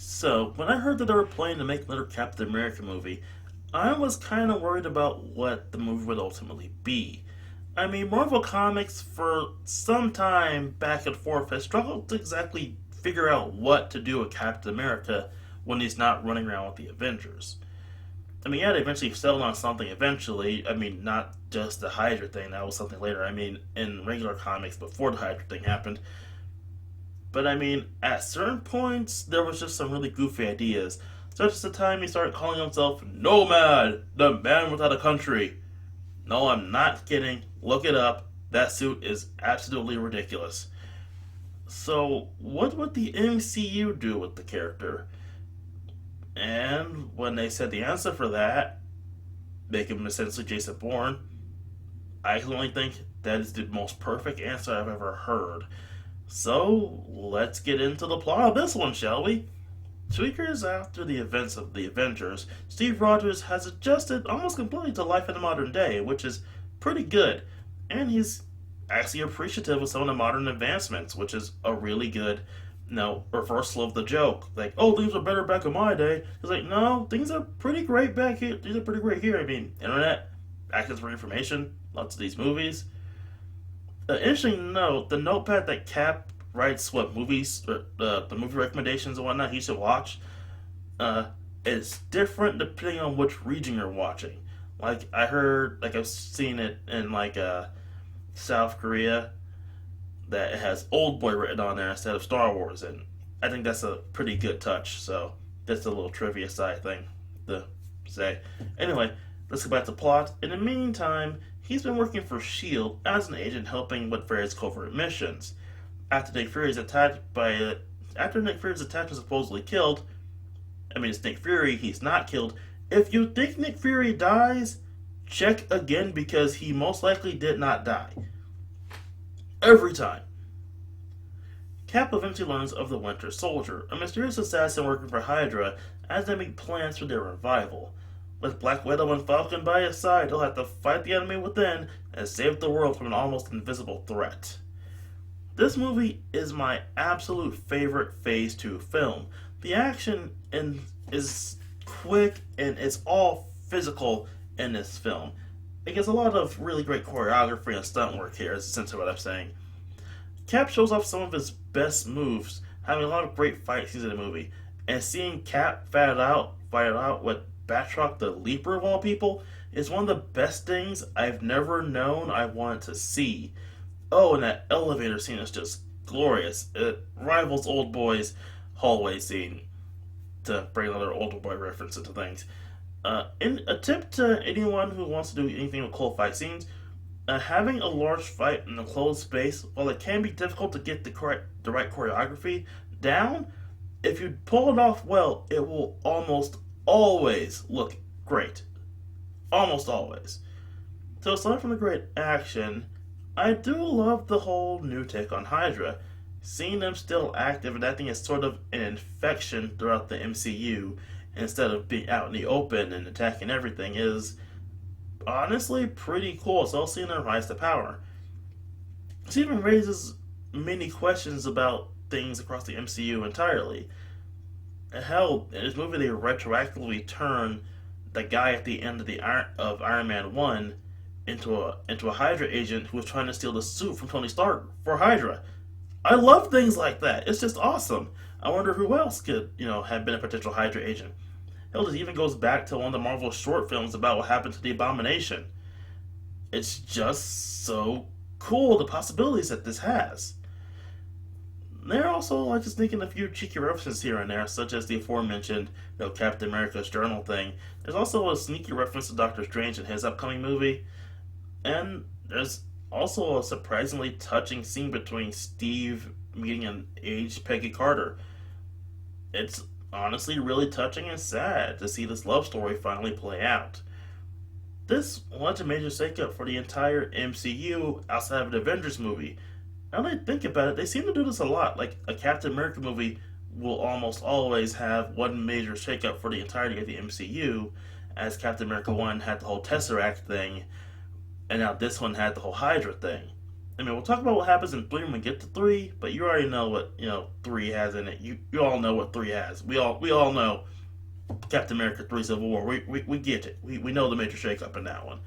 So, when I heard that they were planning to make another Captain America movie, I was kind of worried about what the movie would ultimately be. I mean, Marvel Comics, for some time back and forth, has struggled to exactly figure out what to do with Captain America when he's not running around with the Avengers. I mean, yeah, they eventually settled on something eventually. I mean, not just the Hydra thing, that was something later. I mean, in regular comics before the Hydra thing happened. But I mean, at certain points, there was just some really goofy ideas. Such as the time he started calling himself Nomad, the man without a country. No, I'm not kidding. Look it up. That suit is absolutely ridiculous. So, what would the MCU do with the character? And when they said the answer for that, make him essentially Jason Bourne, I can only think that is the most perfect answer I've ever heard. So, let's get into the plot of this one, shall we? 2 years after the events of the Avengers, Steve Rogers has adjusted almost completely to life in the modern day, which is pretty good. And he's actually appreciative of some of the modern advancements, which is a really good, reversal of the joke. Like, oh, things were better back in my day. It's like, no, things are pretty great back here. Things are pretty great here. I mean, internet, access for information, lots of these movies. Interesting note: the notepad that Cap writes what movies, the movie recommendations and whatnot he should watch, uh, is different depending on which region you're watching. Like I heard, like I've seen it in South Korea that it has Old Boy written on there instead of Star Wars, and I think that's a pretty good touch. So that's a little trivia side thing to say. Anyway, let's go back to plot. In the meantime, he's been working for S.H.I.E.L.D. as an agent helping with various covert missions. After Nick Fury is attacked by after Nick Fury's attacked and supposedly killed, I mean it's Nick Fury, he's not killed. If you think Nick Fury dies, check again because he most likely did not die. Every time. Cap eventually learns of the Winter Soldier, a mysterious assassin working for Hydra, as they make plans for their revival. With Black Widow and Falcon by his side, he'll have to fight the enemy within and save the world from an almost invisible threat. This movie is my absolute favorite Phase 2 film. The action is quick and it's all physical in this film. It gets a lot of really great choreography and stunt work here, is essentially what I'm saying. Cap shows off some of his best moves, having a lot of great fight scenes in the movie, and seeing Cap fight out with Batroc the Leaper of all people is one of the best things I've never known I wanted to see. Oh, and that elevator scene is just glorious. It rivals Old Boy's hallway scene, to bring another Old Boy reference into things. In a tip to anyone who wants to do anything with cool fight scenes, having a large fight in a closed space, while it can be difficult to get the right choreography down, if you pull it off well, it will almost always look great. Almost always. So aside from the great action, I do love the whole new take on Hydra. Seeing them still active and acting as sort of an infection throughout the MCU instead of being out in the open and attacking everything is honestly pretty cool. So seeing them rise to power. It even raises many questions about things across the MCU entirely. Hell, in this movie they retroactively turn the guy at the end of Iron Man 1 into a Hydra agent who was trying to steal the suit from Tony Stark for Hydra. I love things like that. It's just awesome. I wonder who else could, have been a potential Hydra agent. Hell, it even goes back to one of the Marvel short films about what happened to the Abomination. It's just so cool, the possibilities that this has. They're also like just thinking a few cheeky references here and there, such as the aforementioned, Captain America's journal thing. There's also a sneaky reference to Doctor Strange in his upcoming movie, and there's also a surprisingly touching scene between Steve meeting an aged Peggy Carter. It's honestly really touching and sad to see this love story finally play out. This was a major shakeup for the entire MCU outside of an Avengers movie. Now that I think about it, they seem to do this a lot. Like a Captain America movie will almost always have one major shakeup for the entirety of the MCU, as Captain America 1 had the whole Tesseract thing, and now this one had the whole Hydra thing. I mean, we'll talk about what happens in 3 when we get to 3, but you already know what, 3 has in it. You all know what 3 has. We all know Captain America 3 Civil War. We get it. We know the major shakeup in that one.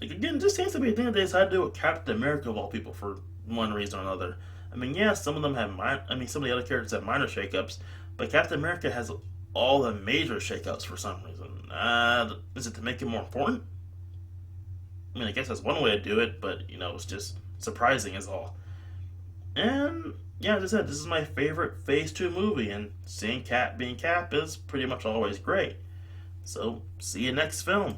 Like, again, it just seems to be a thing that they decided to do with Captain America of all people for one reason or another. I mean, yeah, some of them have some of the other characters have minor shakeups, but Captain America has all the major shakeups for some reason. Is it to make it more important? I mean, I guess that's one way to do it, but it's just surprising as all. And yeah, as I said, this is my favorite Phase 2 movie, and seeing Cap being Cap is pretty much always great. So, see you next film.